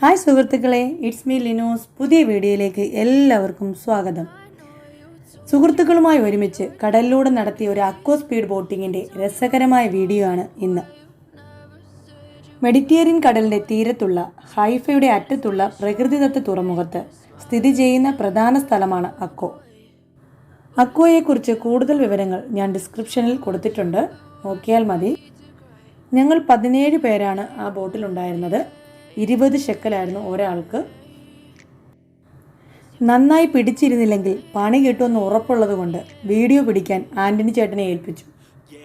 Hi സുഹൃത്തുക്കളെ, it's me Linus. പുതിയ വീഡിയോയിലേക്ക് എല്ലാവർക്കും സ്വാഗതം. സുഹൃത്തുക്കളുമായി ഒരുമിച്ച് കടലിലൂടെ നടത്തിയ ഒരു അക്കോ സ്പീഡ് ബോട്ടിങ്ങിൻ്റെ രസകരമായ വീഡിയോ ആണ് ഇന്ന്. മെഡിറ്ററേനിയൻ കടലിൻ്റെ തീരത്തുള്ള ഹൈഫയുടെ അറ്റത്തുള്ള പ്രകൃതിദത്ത തുറമുഖത്ത് സ്ഥിതി ചെയ്യുന്ന പ്രധാന സ്ഥലമാണ് അക്കോ. അക്കോയെക്കുറിച്ച് കൂടുതൽ വിവരങ്ങൾ ഞാൻ ഡിസ്ക്രിപ്ഷനിൽ കൊടുത്തിട്ടുണ്ട്, നോക്കിയാൽ മതി. ഞങ്ങൾ 17 പേരാണ് ആ ബോട്ടിലുണ്ടായിരുന്നത്. 20 ഷെക്കലായിരുന്നു ഒരാൾക്ക്. നന്നായി പിടിച്ചിരുന്നില്ലെങ്കിൽ പണി കിട്ടുമെന്ന് ഉറപ്പുള്ളത് കൊണ്ട് വീഡിയോ പിടിക്കാൻ ആൻ്റണി ചേട്ടനെ ഏൽപ്പിച്ചു.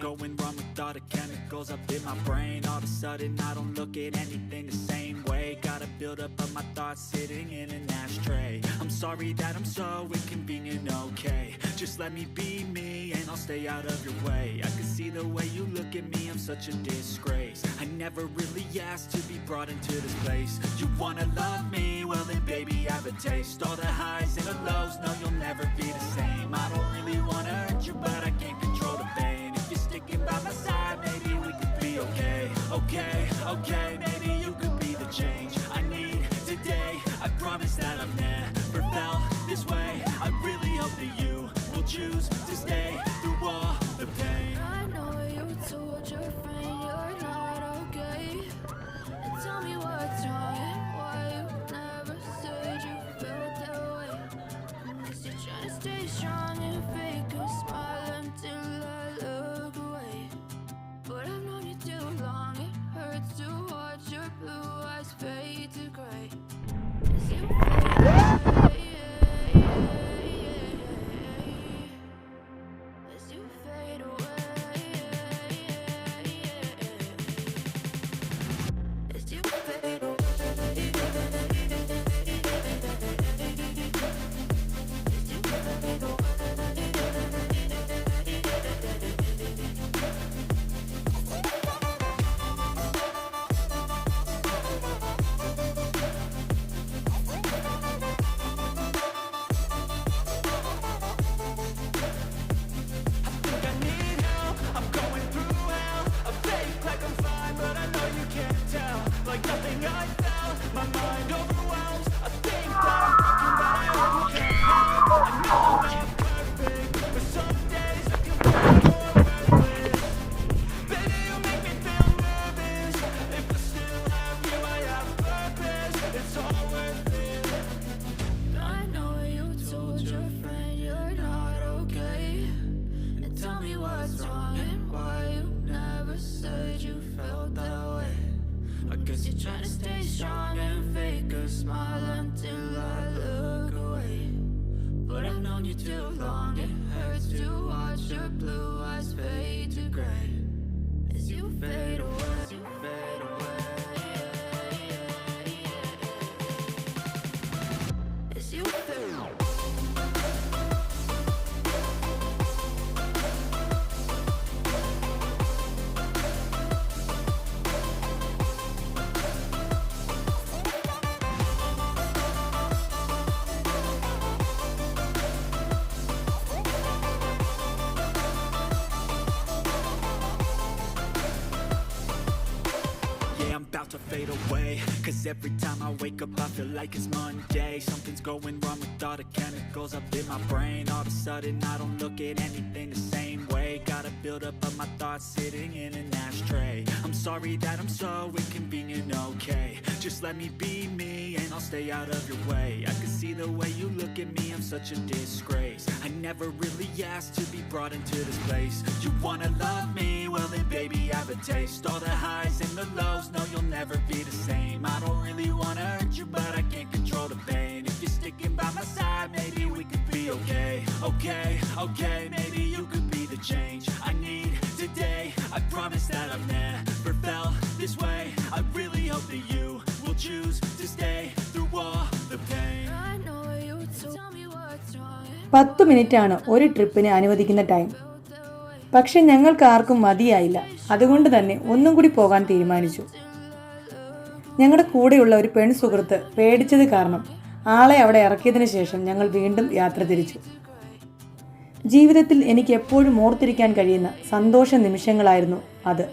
Going wrong with all the chemicals up in my brain. All of a sudden I don't look at anything the same way. Gotta build up of my thoughts sitting in an ashtray. I'm sorry that I'm so inconvenient, okay. Just let me be me and I'll stay out of your way. I can see the way you look at me, I'm such a disgrace. I never really asked to be brought into this place. You wanna love me? Well then baby I have a taste. All the highs and the lows, no you'll never be the same. I don't really wanna hurt you but I can't control the pain. Sticking by my side, maybe we could be okay. Okay, maybe you could be the change I need today. I promise that I've never felt this way. I really hope that you will choose to stay through all the pain. I know you told your friend you're not okay. And tell me what's wrong and why you never said you felt that way. Unless you're trying to stay strong and fake a smile until I look away. But I've known you too long, it hurts to watch your blue eyes fade to grey as you fade away. As you fade away. As you fade away. You're trying to stay strong and fake a smile until I look away. But I've known you too long, it hurts to watch your blue eyes fade to grey as you fade away. As you fade away. As you fade away. I'm about to fade away, cause every time I wake up I feel like it's Monday. Something's going wrong with all the chemicals up in my brain. All of a sudden I don't look at anything the same way. Gotta build up of my thoughts sitting in an ashtray. I'm sorry that I'm so inconvenient, okay. Just let me be me and I'll stay out of your way. I can see the way you look at me, I'm such a disgrace. I never really asked to be brought into this place. You wanna love me? Well then baby I have a taste. All the highs and the lows, no you'll never be the same. I don't really wanna hurt you but I can't control the pain. If you're sticking by my side, maybe we could be okay. Okay, maybe you could be the change I need today. I promise that I've never felt this way. I really hope that you will choose to stay through all the pain. I know you told me what's wrong. 10 മിനിറ്റാണ് ഒരു ട്രിപ്പിന് അനുവദിക്കുന്ന time. പക്ഷെ ഞങ്ങൾക്ക് ആർക്കും മതിയായില്ല. അതുകൊണ്ട് തന്നെ ഒന്നും കൂടി പോകാൻ തീരുമാനിച്ചു. ഞങ്ങളുടെ കൂടെയുള്ള ഒരു പെൺ സുഹൃത്ത് പേടിച്ചത് കാരണം ആളെ അവിടെ ഇറക്കിയതിനു ശേഷം ഞങ്ങൾ വീണ്ടും യാത്ര തിരിച്ചു. ജീവിതത്തിൽ എനിക്ക് എപ്പോഴും ഓർത്തിരിക്കാൻ കഴിയുന്ന സന്തോഷ നിമിഷങ്ങളായിരുന്നു അത്.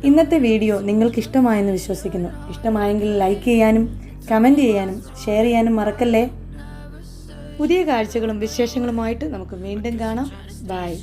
ഇന്നത്തെ വീഡിയോ നിങ്ങൾക്ക് ഇഷ്ടമായെന്ന് വിശ്വസിക്കുന്നു. ഇഷ്ടമായെങ്കിൽ ലൈക്ക് ചെയ്യാനും കമൻറ്റ് ചെയ്യാനും ഷെയർ ചെയ്യാനും മറക്കല്ലേ. പുതിയ കാഴ്ചകളും വിശേഷങ്ങളുമായിട്ട് നമുക്ക് വീണ്ടും കാണാം. ബൈ.